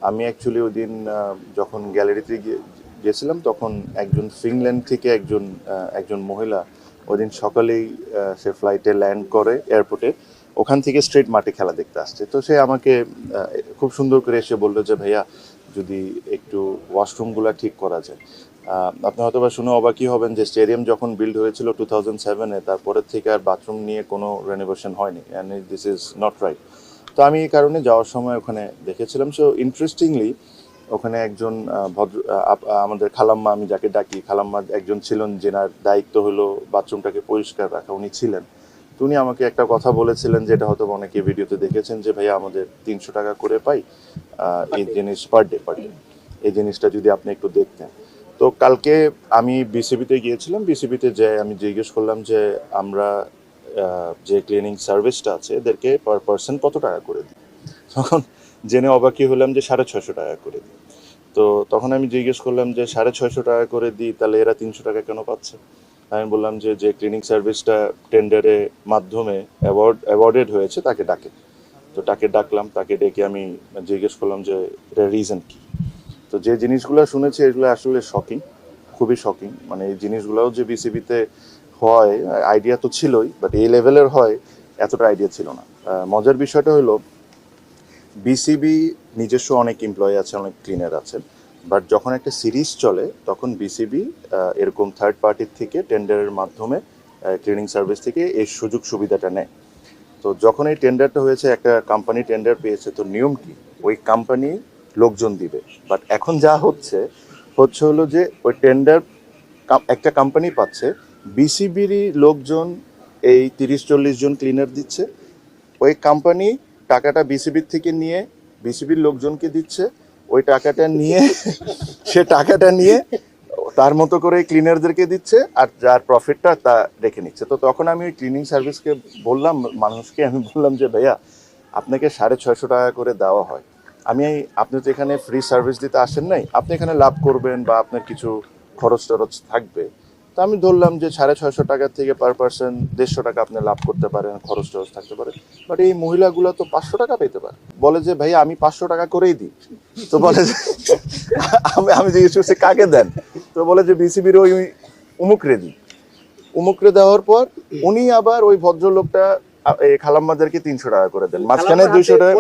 আমি অ্যাকচুয়ালি ওই দিন যখন গ্যালারিতে গিয়েছিলাম তখন একজন ফিনল্যান্ড থেকে একজন মহিলা ওই দিন সকালেই সে ফ্লাইটে ল্যান্ড করে এয়ারপোর্টে, ওখান থেকে স্ট্রেট মাঠে খেলা দেখতে আসছে। তো সে আমাকে খুব সুন্দর করে এসে বললো যে ভাইয়া যদি একটু ওয়াশরুমগুলো ঠিক করা যায়। আপনি হয়তো বা শুনে অবাকই হবেন যে স্টেডিয়াম যখন বিল্ড হয়েছিল 2007-এ, তারপরের থেকে আর বাথরুম নিয়ে কোনো রেনোভেশন হয়নি, and this is not right. তো আমি এই কারণে যাওয়ার সময় ওখানে দেখেছিলাম। সো ইন্টারেস্টিংলি ওখানে একজন আমাদের খালাম্মা, আমি যাকে ডাকি খালাম্মা, একজন ছিলেন যেনার দায়িত্ব হলো বাথরুমটাকে পরিষ্কার রাখা, উনি ছিলেন। তো উনি আমাকে একটা কথা বলেছিলেন, যেটা হয়তো অনেকে ভিডিওতে দেখেছেন, যে ভাইয়া আমাদের 300 টাকা করে পাই এই জিনিস পার ডে, এই জিনিসটা যদি আপনি একটু দেখতেন। তো কালকে আমি বিসিবিতে গিয়েছিলাম, বিসিবিতে যে আমি জিজ্ঞেস করলাম যে আমরা যে ক্লিনিং সার্ভিসটা আছে এদেরকে পার পার্সন কত টাকা করে দিই। তখন জেনে অবাকই হলাম যে 650 টাকা করে দিই। তো তখন আমি জিজ্ঞেস করলাম যে 650 টাকা করে দিই, তাহলে এরা 300 টাকা কেন পাচ্ছে? আমি বললাম যে ক্লিনিং সার্ভিসটা টেন্ডারের মাধ্যমে অ্যাওয়ার্ডেড হয়েছে তাকে ডাকে। তো তাকে ডাকলাম, তাকে ডেকে আমি জিজ্ঞেস করলাম যে এটা রিজন কি। তো যে জিনিসগুলো শুনেছি এগুলো আসলে শকিং, খুবই শকিং। মানে এই জিনিসগুলোও যে বিসিবিতে হয় আইডিয়া তো ছিলই, বাট এই লেভেলের হয় এতটা আইডিয়া ছিল না। মজার বিষয়টা হলো বিসিবি নিজস্ব অনেক এমপ্লয়ি আছে, অনেক ক্লিনার আছেন, বাট যখন একটা সিরিজ চলে তখন বিসিবি এরকম থার্ড পার্টির থেকে টেন্ডারের মাধ্যমে ক্লিনিং সার্ভিস থেকে এই সুযোগ সুবিধাটা নেয়। তো যখন এই টেন্ডারটা হয়েছে, একটা কোম্পানি টেন্ডার পেয়েছে, তো নিয়ম কি ওই কোম্পানি লোকজন দিবে। বাট এখন যা হচ্ছে হলো যে ওই টেন্ডার একটা কোম্পানি পাচ্ছে, বিসিবিরই লোকজন এই 30-40 জন ক্লিনার দিচ্ছে, ওই কোম্পানি টাকাটা বিসিবির থেকে নিয়ে বিসিবির লোকজনকে দিচ্ছে, ওই টাকাটা নিয়ে সে টাকাটা নিয়ে তার মতো করে ক্লিনারদেরকে দিচ্ছে, আর যার প্রফিটটা তা রেখে নিচ্ছে। তো তখন আমি ওই ক্লিনিং সার্ভিসকে বললাম, মানুষকে আমি বললাম যে ভাইয়া আপনাকে 650 টাকা করে দেওয়া হয়, আপনি তো এখানে ফ্রি সার্ভিস দিতে আসেন নাই, আপনি এখানে লাভ করবেন বা আপনার কিছু খরচ টরচ থাকবে। তো আমি ধরলাম যে 650 টাকা থেকে পার পার্সন 150 টাকা আপনি লাভ করতে পারেন, খরচ টরচ থাকতে পারে। বাট এই মহিলাগুলো তো 500 টাকা পেতে পারে। বলে যে ভাই আমি 500 টাকা করেই দিই। তো বলে যে আমি জিজ্ঞেস করছি কাকে দেন? তো বলে যে বিসিবির ওই উমুকরে দিই। উমুকরে দেওয়ার পর উনি আবার ওই ভদ্রলোকটা খালাম্মাদেরকে 300 টাকা করে দেন, মাঝখানে 200 টাকা।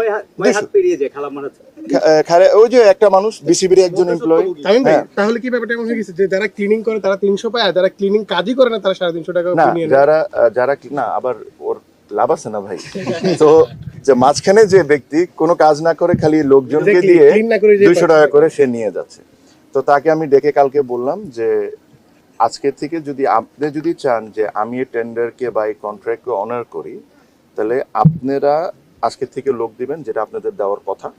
ওই যে একটা মানুষ বিসিবির একজন এমপ্লয়ি। তাহলে কি ব্যাপারটা এমন হয়ে গেছে যে যারা ক্লিনিং করে তারা 300 পায়, আর যারা ক্লিনিং কাজই করে না তারা 350 টাকা নিয়ে নেয়? যারা না, আবার ওর লাভ আছে না ভাই। তো যে মাঝখানে যে ব্যক্তি কোনো কাজ না করে খালি লোকজনকে দিয়ে 200 টাকা করে সে নিয়ে যাচ্ছে। তো তাকে আমি ডেকে কালকে বললাম যে আজকে থেকে যদি চান যে আমি এই টেন্ডারকে বা এই কন্ট্রাক্টকে অনার করি, তাহলে আপনারা আজকে থেকে লোক দিবেন, যেটা আপনাদের দেওয়ার কথা।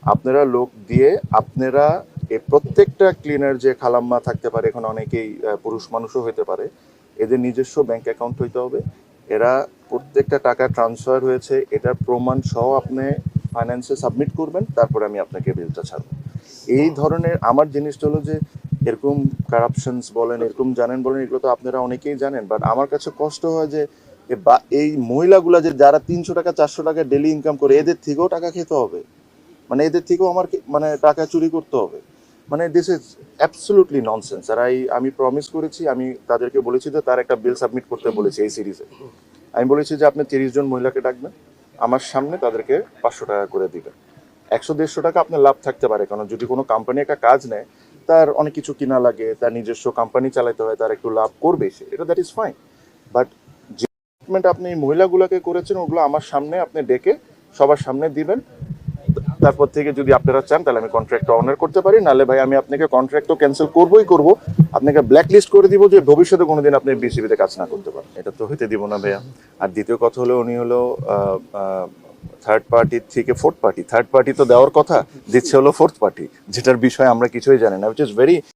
আপনারা লোক দিয়ে আপনারা এই প্রত্যেকটা ক্লিনার, যে খালাম্মা থাকতে পারে, এখন অনেকেই পুরুষ মানুষও হতে পারে, এদের নিজস্ব ব্যাংক অ্যাকাউন্ট হইতে হবে। এরা প্রত্যেকটা টাকা ট্রান্সফার হয়েছে এটার প্রমাণ সহ আপনি ফাইন্যান্সে সাবমিট করবেন, তারপরে আমি আপনাকে বিলটা ছাড়বো। এই ধরনের আমার জিনিসটা হলো যে এরকম কারাপশনস বলেন, এরকম জানেন বলেন, এগুলো তো আপনারা অনেকেই জানেন। বাট আমার কাছে কষ্ট হয় যে এই মহিলাগুলা যে যারা 300 টাকা 400 টাকা ডেলি ইনকাম করে, এদের থেকেও টাকা খেতে হবে, মানে এদের থেকেও আমার মানে টাকা চুরি করতে হবে। মানে দিস ইজ অ্যাবসলিউটলি ননসেন্স। আর আমি প্রমিস করেছি, আমি তাদেরকে বলেছি যে তার একটা বিল সাবমিট করতে বলেছি এই সিরিজে। আমি বলেছি যে আপনি 30 জন মহিলাকে ডাকবেন, আমার সামনে তাদেরকে 500 টাকা করে দিবেন। 100-150 টাকা আপনার লাভ থাকতে পারে, কারণ যদি কোনো কোম্পানি একটা কাজ নেয় তার অনেক কিছু কিনা লাগে, তার নিজস্ব কোম্পানি চালাতে হয়, তার একটু লাভ করবে সে, এটা দ্যাট ইজ ফাইন। বাট যে ট্রিটমেন্ট আপনি এই মহিলাগুলোকে করেছেন ওগুলো আমার সামনে আপনি ডেকে সবার সামনে দিবেন। তারপর থেকে যদি আপনারা চান তাহলে আমি কন্ট্রাক্ট অনার করতে পারি, নাহলে ভাই আমি আপনাকে কন্ট্রাক্ট তো ক্যান্সেল করবোই করবো, আপনাকে ব্ল্যাক লিস্ট করে দিব যে ভবিষ্যতে কোনোদিন আপনি বিসিবিতে কাজ না করতে পারেন। এটা তো হইতে দিব না ভাইয়া। আর দ্বিতীয় কথা হলো উনি হলো থার্ড পার্টি থেকে ফোর্থ পার্টি, থার্ড পার্টি তো দেওয়ার কথা, দিচ্ছে হলো ফোর্থ পার্টি, যেটার বিষয়ে আমরা কিছুই জানি না, উইচ ইজ ভেরি